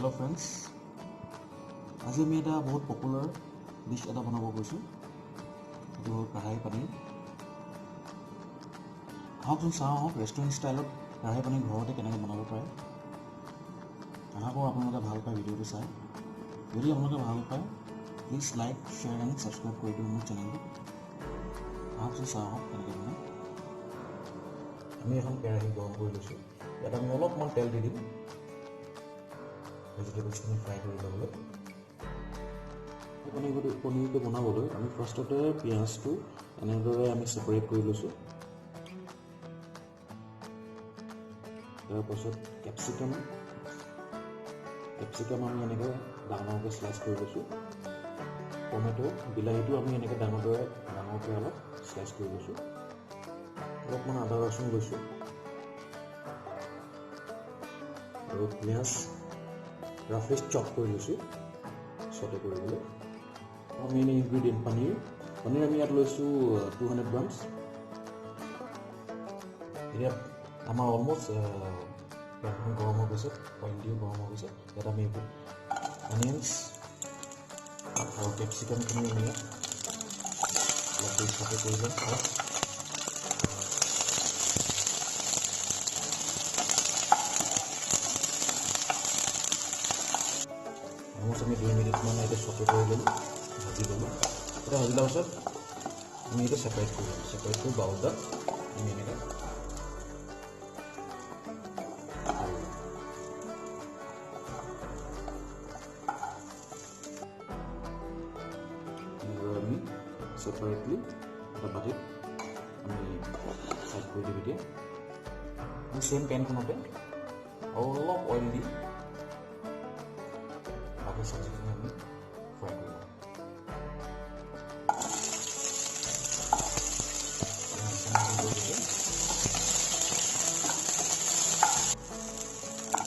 Hello friends, আজি আমি এটা বহুত পপুলাৰ ডিশ এটা বনাব গৈছোঁ। এইটো হ'ল কঢ়াই পনীৰ। আহকচোন চাওঁ ৰেষ্টুৰেণ্ট ষ্টাইলত কঢ়াই পনীৰ ঘৰতে কেনেকৈ বনাব পাৰে। আশা কৰোঁ আপোনালোকে ভাল পায় ভিডিঅ'টো চাই। যদি আপোনালোকে ভাল পায় please like share and subscribe কৰি দিওঁ মোৰ চেনেলটো। আহকচোন চাওঁ কেনেকৈ বনায়। আমি এখন কেৰাহী গৰম কৰি লৈছোঁ। ইয়াত আমি অলপমান তেল দি দিম ভেজিটেবলছখিনি ফ্ৰাই কৰি ল'বলৈ। পনীৰটো বনাবলৈ আমি ফাৰ্ষ্টতে পিঁয়াজটো এনেদৰে আমি ছেপাৰেট কৰি লৈছোঁ। তাৰপাছত কেপচিকাম আমি এনেকৈ ডাঙৰকৈ শ্লাইচ কৰি লৈছোঁ। টমেটো বিলাহীটো আমি এনেকৈ ডাঙৰকৈ অলপ শ্লাইচ কৰি লৈছোঁ। অলপমান আদা ৰচুন লৈছোঁ আৰু পিঁয়াজ ৰাফলি চপ কৰি লৈছোঁ চটে কৰিবলৈ। মেইন ইনগ্ৰিডিয়েণ্ট পনীৰ আমি ইয়াত লৈছোঁ 200 গ্ৰামছ। এতিয়া আমাৰ অলমষ্ট পেনখন গৰম হৈ গৈছে, অইল দিও গৰম হৈ গৈছে। ইয়াত আমি অনিয়নছ আৰু কেপচিকামখিনি আমি ইয়াত অলপ চটে কৰি ল'ম। অলমষ্ট আমি 2 মিনিটমান এইটো চটে কৰি ল'লোঁ, ভাজি ল'লোঁ। এতিয়া ভাজি লোৱাৰ পাছত আমি এইটো ছেপাৰেট কৰি ল'ম। ছেপাৰেট কৰি বাউলটাত আমি এনেকৈ আমি ছেপাৰেটলি এটা বাটিত আমি ছাইড কৰি দিম। এতিয়া আমি ছেইম পেনখনতে অলপ অইল দি বাকী চব্জিখিনি আমি ফ্ৰাই কৰি ল'ম।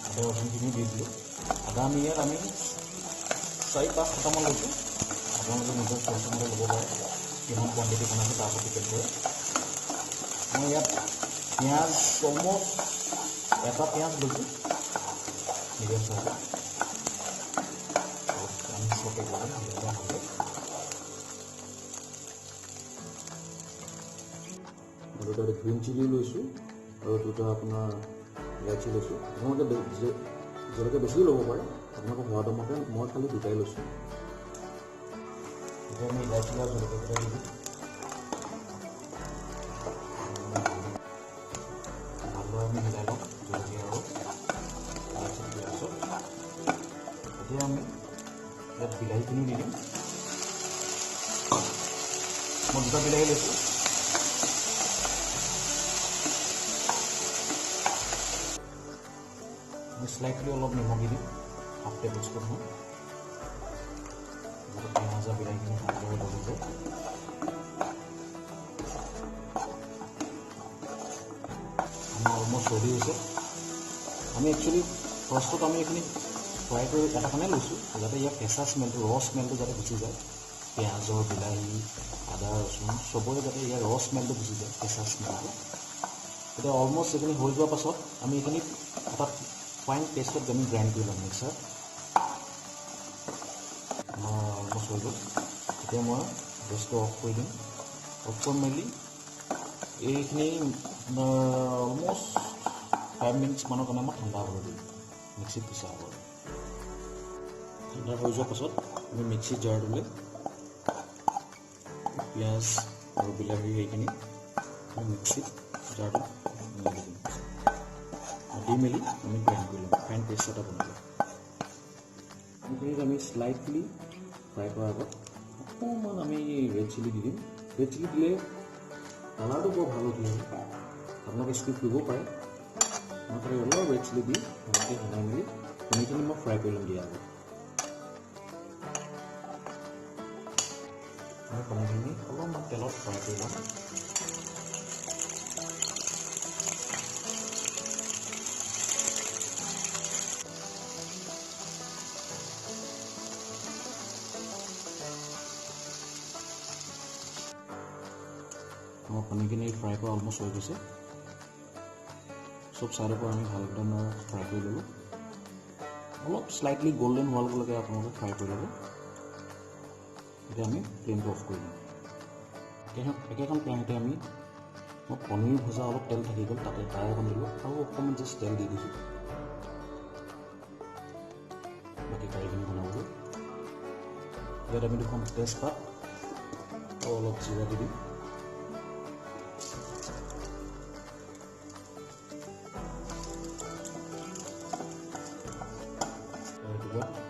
আদা ৰচুনখিনি দি দিলোঁ। আদা আমি ইয়াত 4-5 মান লৈছোঁ। আপোনালোকে নিজৰ চইচমতে ল'ব পাৰে, কিমান কোৱাণ্টিটি বনাইছে তাৰ ওপৰত ডিপেণ্ড কৰে। মই ইয়াত পিঁয়াজ অলমষ্ট এটা পিঁয়াজ লৈছোঁ মিডিয়াম চাইজৰ। আমি চটে কৰি ল'ম ভালকৈ। আৰু তাতে গ্ৰীণ চিলি লৈছোঁ আৰু দুটা আপোনাৰ ইলাইচি লৈছোঁ। আপোনালোকে যেনেকৈ বেছিও ল'ব পাৰে, আপোনালোকৰ সোৱাদৰ মতে। মই খালি দুটাই লৈছোঁ। এতিয়া আমি ইলাইচি আৰু জলকীয়া দি দিম। ভালদৰে আমি মিলাই ল'ম জলকীয়া আৰু ইলাইচি দিয়াৰ পাছত। এতিয়া আমি ইয়াত বিলাহীখিনি দি দিম। মই 2টা বিলাহী লৈছোঁ। আমি স্লাইটলি অলপ নিমখ দি দিম, 1/2 টেবুলস্পুন হয়। পিঁয়াজ আৰু বিলাহীখিনি ভালদৰে লৈ যাব। আমাৰ অলমষ্ট ৰেডি হৈছে। আমি একচুৱেলি ফাৰ্ষ্টত আমি এইখিনি ফ্ৰাই কৰি এটা কাৰণে লৈছোঁ যাতে ইয়াৰ কেঁচা স্মেলটো স্মেলটো যাতে গুচি যায়। পিঁয়াজৰ, বিলাহী, আদা ৰচুন চবৰে যাতে ইয়াৰ স্মেলটো গুচি যায়, কেঁচা স্মেলটো। এতিয়া অলমষ্ট এইখিনি হৈ যোৱাৰ পাছত আমি এইখিনি এটা ফাইন পেষ্টত আমি গ্ৰাইণ্ড কৰি ল'ম মিক্সাৰ। আমাৰ অলমষ্ট হৈ গ'ল। এতিয়া মই গেছটো অফ কৰি দিম। অফ কৰি মেলি এইখিনি অলমষ্ট 5 মিনিটছমানৰ কাৰণে মই ঠাণ্ডা হ'বলৈ দিম, মিক্সিত পিছা হ'ব। ঠাণ্ডা হৈ যোৱাৰ পাছত আমি মিক্সিৰ জাৰটোলৈ পিঁয়াজ আৰু বিলাহীৰ এইখিনি আমি মিক্সিত জাৰটোত দি মেলি আমি গ্ৰাইণ্ড কৰি ল'ম, ফাইন পেষ্ট এটা বনাই ল'ম। এইখিনিত আমি স্লাইটলি ফ্ৰাই কৰাৰ আগত অকণমান আমি ৰেড চিলি দি দিম। ৰেড চিলি দিলে কালাৰটো বৰ ভাল উঠি আহে। আপোনালোকে স্কিপ কৰিব পাৰে। মই খালি অলপ ৰেড চিলি দি ভালকৈ বনাই মেলি পনীৰখিনি মই ফ্ৰাই কৰি ল'ম দিয়াৰ আগত। আমি পনীৰখিনি অলপমান তেলত ফ্ৰাই কৰি ল'ম। আমাৰ পনীৰখিনি ফ্ৰাই কৰা অলমষ্ট হৈ গৈছে। চব চাইডৰ পৰা আমি ভাল ধৰণৰ ফ্ৰাই কৰি ল'লোঁ। অলপ স্লাইটলি গোল্ডেন হোৱালৈকে আপোনালোকে ফ্ৰাই কৰি ল'ব। এতিয়া আমি ফ্লেমটো অফ কৰি দিম। একেখন কেৰাহীতে মই পনীৰ ভজা অলপ তেল থাকি গ'ল, তাতে তাৰে অকণ দিলোঁ আৰু অকণমান জাষ্ট তেল দি দিছোঁ বাকী কাৰীখিনি বনাবলৈ। ইয়াত আমি 2খন তেজপাত আৰু অলপ জিৰা দি দিম।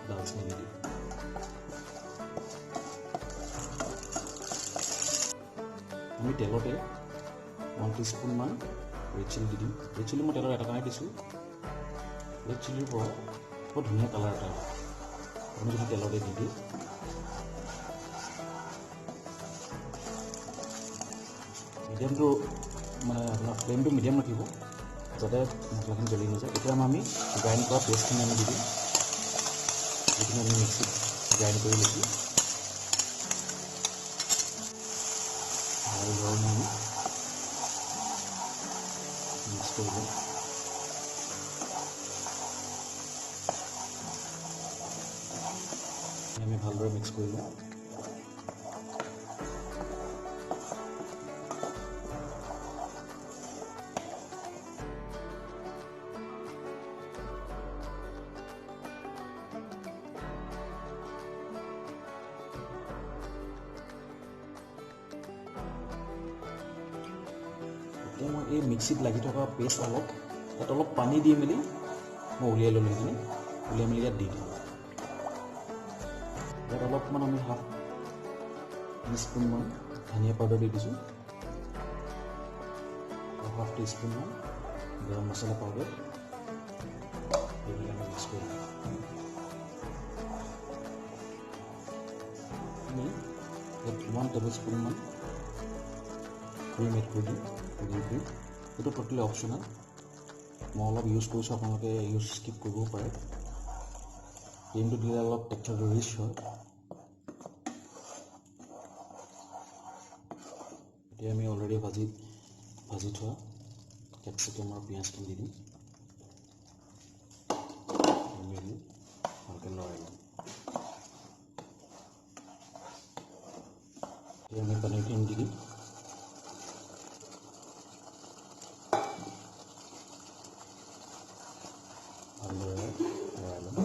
দালচেনি দি দিম। আমি তেলতে 1 টিস্পুনমান ৰেড চিলি দি দিম। ৰেড চিলি মই তেলৰ এটা কাৰণে দিছোঁ। ৰেড চিলিৰ পৰা বৰ ধুনীয়া কালাৰ এটা হয় আপুনি যদি তেলতে দি দিয়ে। মিডিয়ামটো আপোনাৰ ফ্লেমটো মিডিয়াম ৰাখিব যাতে মছলাখিনি জ্বলি নাযায়। এতিয়া আমি গ্ৰাইণ্ড কৰা পেষ্টখিনি আমি দি দিম, যিখিনি আমি মিক্সিত গ্ৰাইণ্ড কৰি লৈছোঁ। আৰু ধৰণে আমি মিক্স কৰি দিম। আমি ভালদৰে মিক্স কৰি লওঁ। এতিয়া মই এই মিক্সিত লাগি থকা পেষ্ট তাত অলপ পানী দি মেলি মই উলিয়াই ল'লোঁ। সেইখিনি উলিয়াই মেলি ইয়াত দি দিওঁ। ইয়াত অলপমান আমি হাফ টিস্পুনমান ধনিয়া পাউডাৰ দি দিছোঁ আৰু হাফ টিস্পুনমান গৰম মছলা পাউডাৰ এইবিলাক আমি মিক্স কৰি দিওঁ। আমি ইয়াত 1 টেবুলস্পুনমান ক্ৰীম এড কৰি দিম। ক্ৰীম এইটো ট'টেলি অপশ্যনেল, মই অলপ ইউজ কৰিছোঁ, আপোনালোকে ইউজ স্কিপ কৰিবও পাৰে। ক্ৰীমটো দিলে অলপ টেক্সাৰটো ৰিচ হয়। এতিয়া আমি অলৰেডি ভাজি থোৱা কেপচিকাম আৰু পিঁয়াজখিনি দি দিম। মেলি ভালকৈ লৰাই দিম। এতিয়া আমি পনীৰখিনি দি দিম। ভালদৰে লৰাই ল'ম।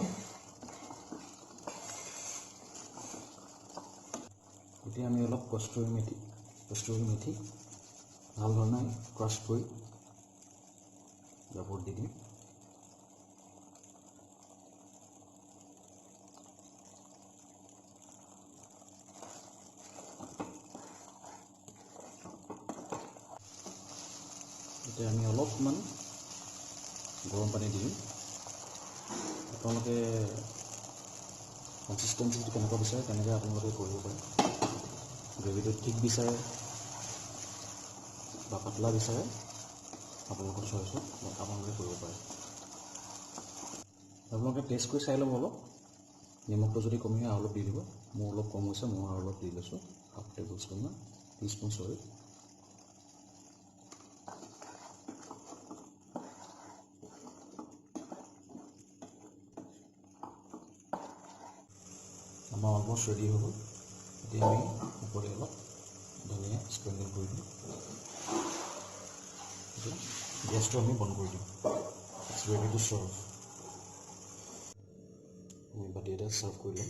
এতিয়া আমি অলপ কষ্টুৰি মেথি ভাল ধৰণে ক্ৰাছ কৰি জাবৰত দি দিম। এতিয়া আমি অলপমান গৰম পানী দি দিম। আপোনালোকে কনচিষ্টেঞ্চিটো কেনেকুৱা বিচাৰে তেনেকৈ আপোনালোকে কৰিব পাৰে। গ্ৰেভিটো ঠিক বিচাৰে বা পাতলা বিচাৰে আপোনালোকৰ চইচত আপোনালোকে কৰিব পাৰে। আপোনালোকে টেষ্ট কৰি চাই ল'ব। অলপ নিমখটো যদি কমি হয় অলপ দি দিব। মোৰ অলপ কম হৈছে, মই আৰু অলপ দি লৈছোঁ, হাফ টেবুলস্পুনমান টিস্পুন চৰি। আমাৰ অলমষ্ট ৰেডি হৈ গ'ল। এতিয়া আমি ওপৰতে অলপ ধনিয়া স্প্ৰিংকল কৰি দিম। গেছটো আমি বন্ধ কৰি দিম। It's ready to serve. আমি বাতি এটা চাৰ্ভ কৰি ল'ম।